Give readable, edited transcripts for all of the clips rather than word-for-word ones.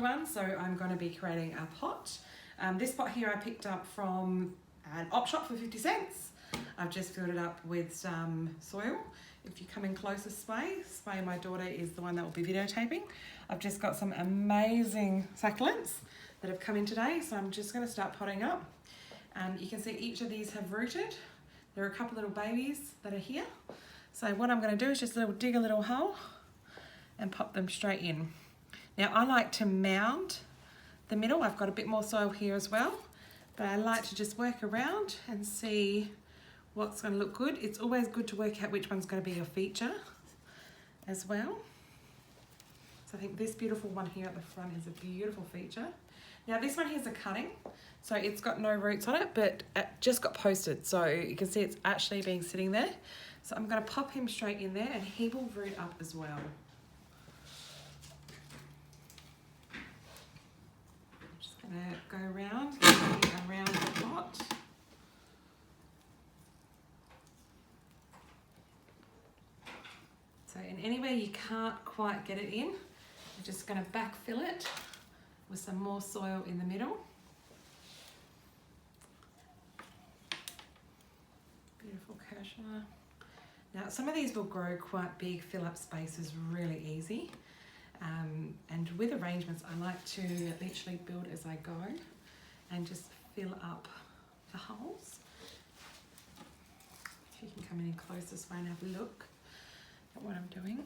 Everyone, so I'm going to be creating a pot. This pot here I picked up from an op shop for 50 cents. I've just filled it up with some soil. If you come in closer, Sway, my daughter is the one that will be videotaping. I've just got some amazing succulents that have come in today, so I'm just going to start potting up. You can see each of these have rooted. There are a couple little babies that are here. So what I'm going to do is just dig a little hole and pop them straight in. Now I like to mound the middle. I've got a bit more soil here as well, but I like to just work around and see what's going to look good. It's always good to work out which one's going to be your feature as well. So I think this beautiful one here at the front is a beautiful feature. Now this one here's a cutting, so it's got no roots on it, but it just got posted, so you can see it's actually been sitting there. So I'm going to pop him straight in there and he will root up as well. Go around the pot. So in anywhere you can't quite get it in, you're just going to backfill it with some more soil in the middle. Beautiful cassia. Now some of these will grow quite big, fill up spaces really easy. And with arrangements, I like to literally build as I go and just fill up the holes. If you can come in closer so I can have a look at what I'm doing.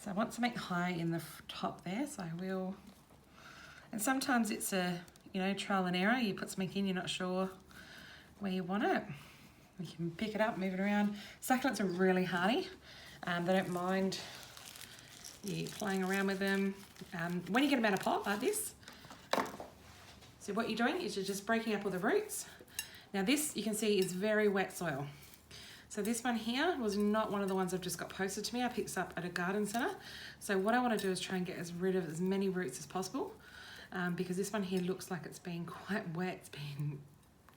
So I want something high in the top there, so I will. And sometimes it's a, trial and error. You put something in, you're not sure where you want it. You can pick it up, move it around. Succulents are really hardy. They don't mind you playing around with them. When you get them out of pot like this, so what you're doing is you're just breaking up all the roots. Now this, you can see, is very wet soil. So this one here was not one of the ones I've just got posted to me. I picked this up at a garden centre. So what I want to do is try and get rid of as many roots as possible, because this one here looks like it's been quite wet. It's been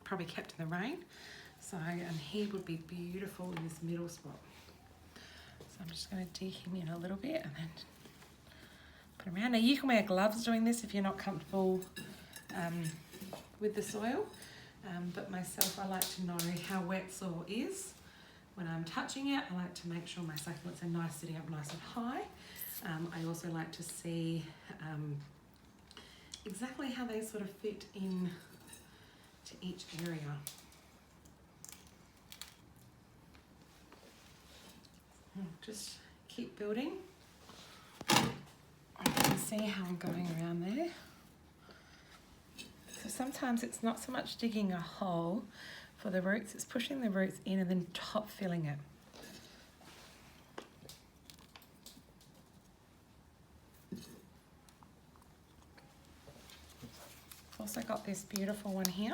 probably kept in the rain. So, and he would be beautiful in this middle spot. So I'm just going to dig him in a little bit and then put him around. Now you can wear gloves doing this if you're not comfortable with the soil, but myself, I like to know how wet soil is when I'm touching it. I like to make sure my succulents are sitting up nice and high. I also like to see exactly how they sort of fit in to each area. Just keep building. You can see how I'm going around there. So sometimes it's not so much digging a hole for the roots, it's pushing the roots in and then top filling it. I've also got this beautiful one here.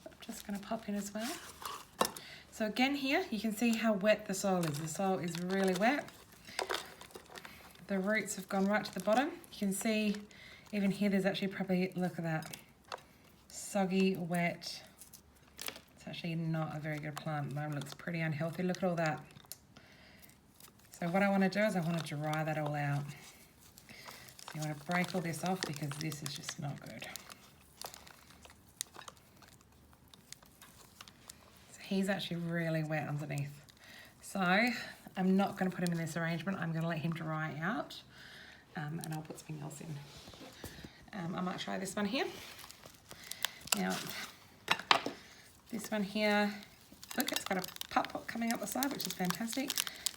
I'm just going to pop in as well. So again here, you can see how wet the soil is. The soil is really wet. The roots have gone right to the bottom. You can see even here there's actually probably, look at that, soggy, wet. It's actually not a very good plant. It looks pretty unhealthy. Look at all that. So what I want to do is I want to dry that all out. So you want to break all this off because this is just not good. He's actually really wet underneath. So I'm not going to put him in this arrangement. I'm going to let him dry out, and I'll put something else in. I might try this one here. Now, this one here, look, it's got a pop coming up the side, which is fantastic.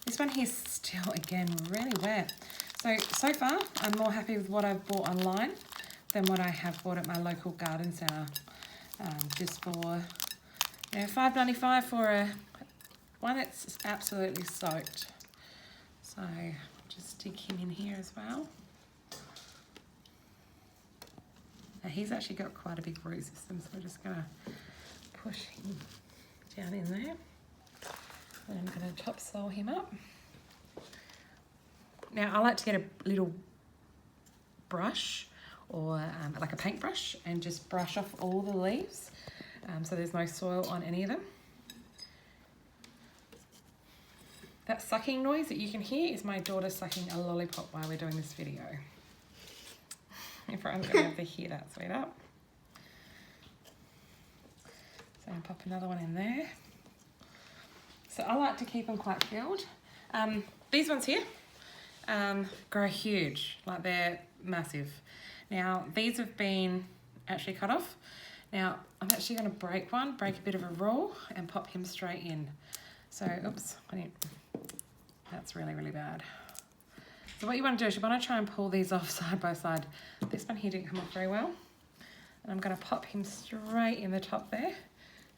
This one here's still, again, really wet. So far, I'm more happy with what I've bought online than what I have bought at my local garden centre, just for $5.95 for one that's absolutely soaked. So just stick him in here as well. Now he's actually got quite a big root system, so we're just going to push him down in there. And I'm going to topsoil him up. Now I like to get a little brush or like a paintbrush and just brush off all the leaves. So there's no soil on any of them. That sucking noise that you can hear is my daughter sucking a lollipop while we're doing this video. Everyone's going to have to hear that, sweetheart. So I'll pop another one in there. So I like to keep them quite filled. These ones here grow huge, like they're massive. Now these have been actually cut off. Now I'm actually going to break a bit of a rule and pop him straight in. So, oops, that's really, really bad. So what you want to do is you want to try and pull these off side by side. This one here didn't come off very well. And I'm going to pop him straight in the top there,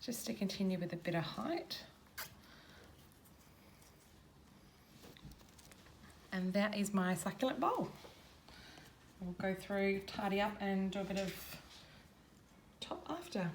just to continue with a bit of height. And that is my succulent bowl. We'll go through, tidy up and do a bit of top after.